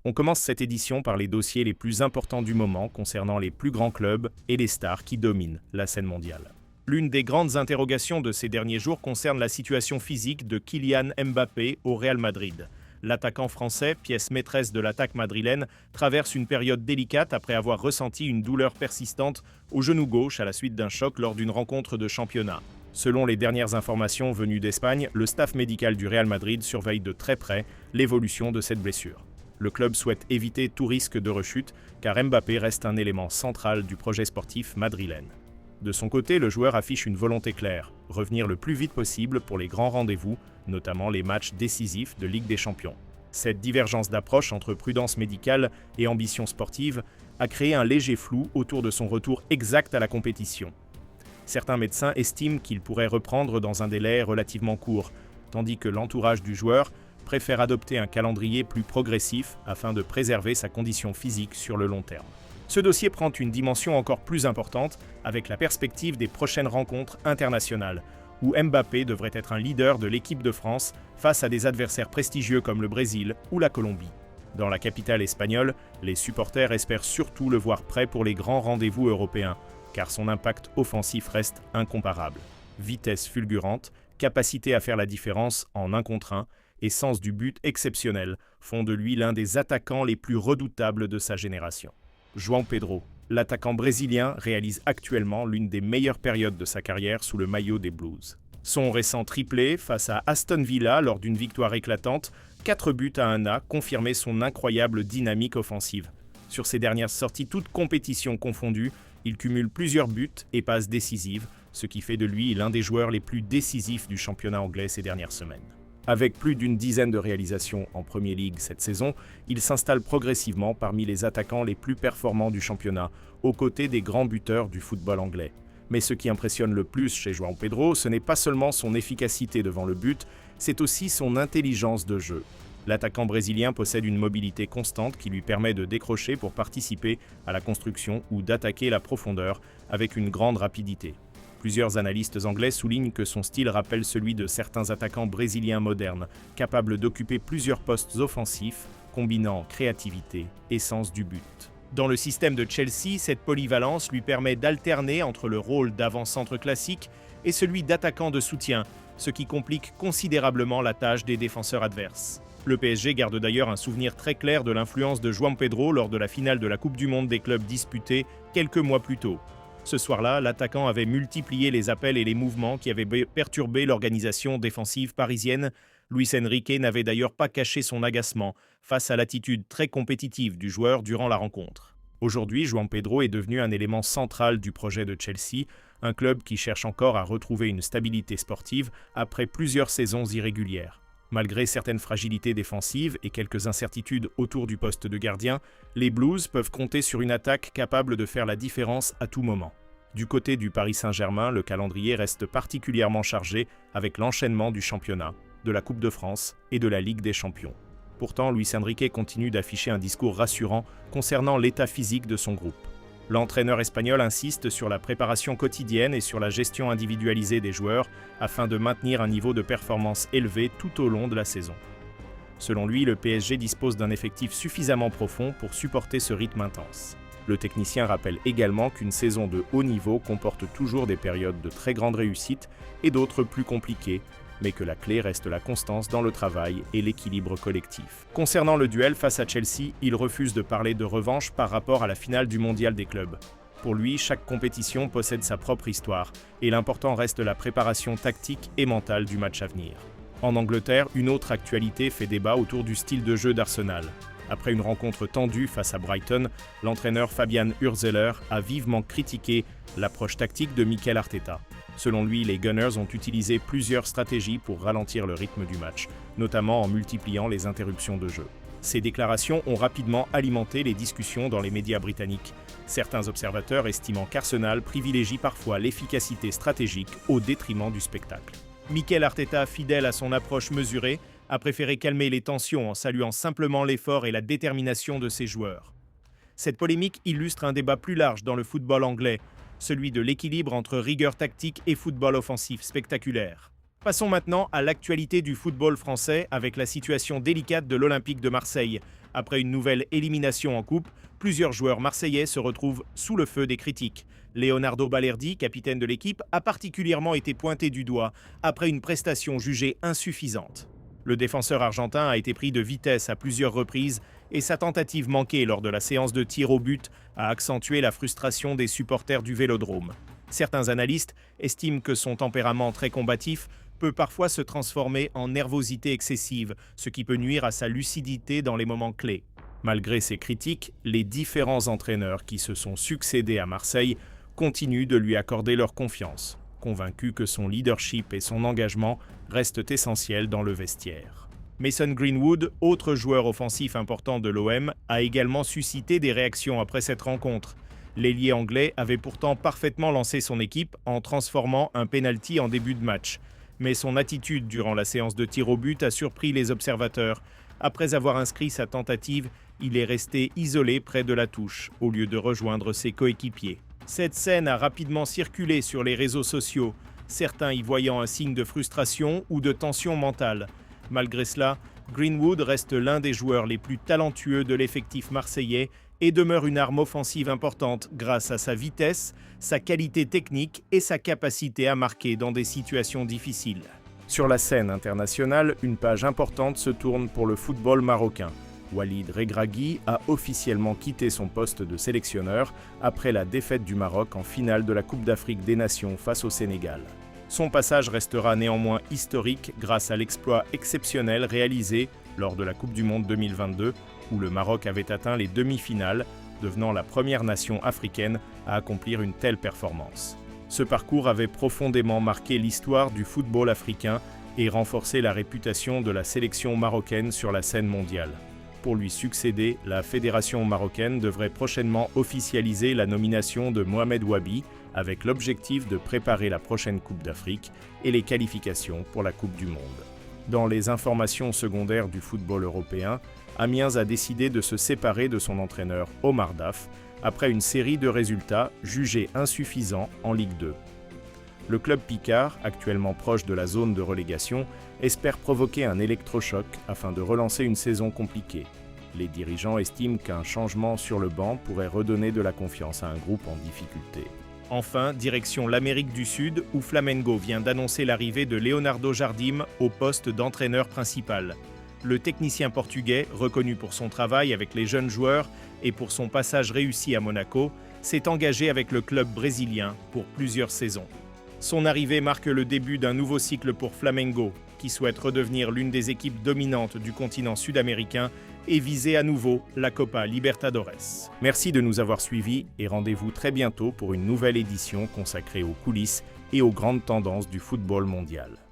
On commence cette édition par les dossiers les plus importants du moment concernant les plus grands clubs et les stars qui dominent la scène mondiale. L'une des grandes interrogations de ces derniers jours concerne la situation physique de Kylian Mbappé au Real Madrid. L'attaquant français, pièce maîtresse de l'attaque madrilène, traverse une période délicate après avoir ressenti une douleur persistante au genou gauche à la suite d'un choc lors d'une rencontre de championnat. Selon les dernières informations venues d'Espagne, le staff médical du Real Madrid surveille de très près l'évolution de cette blessure. Le club souhaite éviter tout risque de rechute car Mbappé reste un élément central du projet sportif madrilène. De son côté, le joueur affiche une volonté claire, revenir le plus vite possible pour les grands rendez-vous, notamment les matchs décisifs de Ligue des Champions. Cette divergence d'approche entre prudence médicale et ambition sportive a créé un léger flou autour de son retour exact à la compétition. Certains médecins estiment qu'il pourrait reprendre dans un délai relativement court, tandis que l'entourage du joueur préfère adopter un calendrier plus progressif afin de préserver sa condition physique sur le long terme. Ce dossier prend une dimension encore plus importante avec la perspective des prochaines rencontres internationales, où Mbappé devrait être un leader de l'équipe de France face à des adversaires prestigieux comme le Brésil ou la Colombie. Dans la capitale espagnole, les supporters espèrent surtout le voir prêt pour les grands rendez-vous européens, car son impact offensif reste incomparable. Vitesse fulgurante, capacité à faire la différence en 1 contre 1 et sens du but exceptionnel font de lui l'un des attaquants les plus redoutables de sa génération. João Pedro, l'attaquant brésilien, réalise actuellement l'une des meilleures périodes de sa carrière sous le maillot des Blues. Son récent triplé face à Aston Villa lors d'une victoire éclatante, 4 buts à 1 confirmait son incroyable dynamique offensive. Sur ses dernières sorties, toutes compétitions confondues, il cumule plusieurs buts et passes décisives, ce qui fait de lui l'un des joueurs les plus décisifs du championnat anglais ces dernières semaines. Avec plus d'une dizaine de réalisations en Premier League cette saison, il s'installe progressivement parmi les attaquants les plus performants du championnat, aux côtés des grands buteurs du football anglais. Mais ce qui impressionne le plus chez João Pedro, ce n'est pas seulement son efficacité devant le but, c'est aussi son intelligence de jeu. L'attaquant brésilien possède une mobilité constante qui lui permet de décrocher pour participer à la construction ou d'attaquer la profondeur avec une grande rapidité. Plusieurs analystes anglais soulignent que son style rappelle celui de certains attaquants brésiliens modernes, capables d'occuper plusieurs postes offensifs, combinant créativité et sens du but. Dans le système de Chelsea, cette polyvalence lui permet d'alterner entre le rôle d'avant-centre classique et celui d'attaquant de soutien, ce qui complique considérablement la tâche des défenseurs adverses. Le PSG garde d'ailleurs un souvenir très clair de l'influence de João Pedro lors de la finale de la Coupe du Monde des clubs disputée quelques mois plus tôt. Ce soir-là, l'attaquant avait multiplié les appels et les mouvements qui avaient perturbé l'organisation défensive parisienne. Luis Enrique n'avait d'ailleurs pas caché son agacement face à l'attitude très compétitive du joueur durant la rencontre. Aujourd'hui, João Pedro est devenu un élément central du projet de Chelsea, un club qui cherche encore à retrouver une stabilité sportive après plusieurs saisons irrégulières. Malgré certaines fragilités défensives et quelques incertitudes autour du poste de gardien, les Blues peuvent compter sur une attaque capable de faire la différence à tout moment. Du côté du Paris Saint-Germain, le calendrier reste particulièrement chargé avec l'enchaînement du championnat, de la Coupe de France et de la Ligue des Champions. Pourtant, Luis Enrique continue d'afficher un discours rassurant concernant l'état physique de son groupe. L'entraîneur espagnol insiste sur la préparation quotidienne et sur la gestion individualisée des joueurs afin de maintenir un niveau de performance élevé tout au long de la saison. Selon lui, le PSG dispose d'un effectif suffisamment profond pour supporter ce rythme intense. Le technicien rappelle également qu'une saison de haut niveau comporte toujours des périodes de très grande réussite et d'autres plus compliquées, mais que la clé reste la constance dans le travail et l'équilibre collectif. Concernant le duel face à Chelsea, il refuse de parler de revanche par rapport à la finale du mondial des clubs. Pour lui, chaque compétition possède sa propre histoire, et l'important reste la préparation tactique et mentale du match à venir. En Angleterre, une autre actualité fait débat autour du style de jeu d'Arsenal. Après une rencontre tendue face à Brighton, l'entraîneur Fabian Hürzeler a vivement critiqué l'approche tactique de Mikel Arteta. Selon lui, les Gunners ont utilisé plusieurs stratégies pour ralentir le rythme du match, notamment en multipliant les interruptions de jeu. Ces déclarations ont rapidement alimenté les discussions dans les médias britanniques, certains observateurs estimant qu'Arsenal privilégie parfois l'efficacité stratégique au détriment du spectacle. Mikel Arteta, fidèle à son approche mesurée, a préféré calmer les tensions en saluant simplement l'effort et la détermination de ses joueurs. Cette polémique illustre un débat plus large dans le football anglais, celui de l'équilibre entre rigueur tactique et football offensif spectaculaire. Passons maintenant à l'actualité du football français avec la situation délicate de l'Olympique de Marseille. Après une nouvelle élimination en coupe, plusieurs joueurs marseillais se retrouvent sous le feu des critiques. Leonardo Balerdi, capitaine de l'équipe, a particulièrement été pointé du doigt après une prestation jugée insuffisante. Le défenseur argentin a été pris de vitesse à plusieurs reprises et sa tentative manquée lors de la séance de tir au but a accentué la frustration des supporters du Vélodrome. Certains analystes estiment que son tempérament très combatif peut parfois se transformer en nervosité excessive, ce qui peut nuire à sa lucidité dans les moments clés. Malgré ces critiques, les différents entraîneurs qui se sont succédés à Marseille continuent de lui accorder leur confiance, convaincus que son leadership et son engagement restent essentiels dans le vestiaire. Mason Greenwood, autre joueur offensif important de l'OM, a également suscité des réactions après cette rencontre. L'ailier anglais avait pourtant parfaitement lancé son équipe en transformant un pénalty en début de match. Mais son attitude durant la séance de tir au but a surpris les observateurs. Après avoir inscrit sa tentative, il est resté isolé près de la touche, au lieu de rejoindre ses coéquipiers. Cette scène a rapidement circulé sur les réseaux sociaux, certains y voyant un signe de frustration ou de tension mentale. Malgré cela, Greenwood reste l'un des joueurs les plus talentueux de l'effectif marseillais et demeure une arme offensive importante grâce à sa vitesse, sa qualité technique et sa capacité à marquer dans des situations difficiles. Sur la scène internationale, une page importante se tourne pour le football marocain. Walid Regragui a officiellement quitté son poste de sélectionneur après la défaite du Maroc en finale de la Coupe d'Afrique des Nations face au Sénégal. Son passage restera néanmoins historique grâce à l'exploit exceptionnel réalisé lors de la Coupe du Monde 2022, où le Maroc avait atteint les demi-finales, devenant la première nation africaine à accomplir une telle performance. Ce parcours avait profondément marqué l'histoire du football africain et renforcé la réputation de la sélection marocaine sur la scène mondiale. Pour lui succéder, la fédération marocaine devrait prochainement officialiser la nomination de Mohamed Wabi avec l'objectif de préparer la prochaine Coupe d'Afrique et les qualifications pour la Coupe du Monde. Dans les informations secondaires du football européen, Amiens a décidé de se séparer de son entraîneur Omar Daf après une série de résultats jugés insuffisants en Ligue 2. Le club picard, actuellement proche de la zone de relégation, espère provoquer un électrochoc afin de relancer une saison compliquée. Les dirigeants estiment qu'un changement sur le banc pourrait redonner de la confiance à un groupe en difficulté. Enfin, direction l'Amérique du Sud, où Flamengo vient d'annoncer l'arrivée de Leonardo Jardim au poste d'entraîneur principal. Le technicien portugais, reconnu pour son travail avec les jeunes joueurs et pour son passage réussi à Monaco, s'est engagé avec le club brésilien pour plusieurs saisons. Son arrivée marque le début d'un nouveau cycle pour Flamengo, qui souhaite redevenir l'une des équipes dominantes du continent sud-américain et viser à nouveau la Copa Libertadores. Merci de nous avoir suivis et rendez-vous très bientôt pour une nouvelle édition consacrée aux coulisses et aux grandes tendances du football mondial.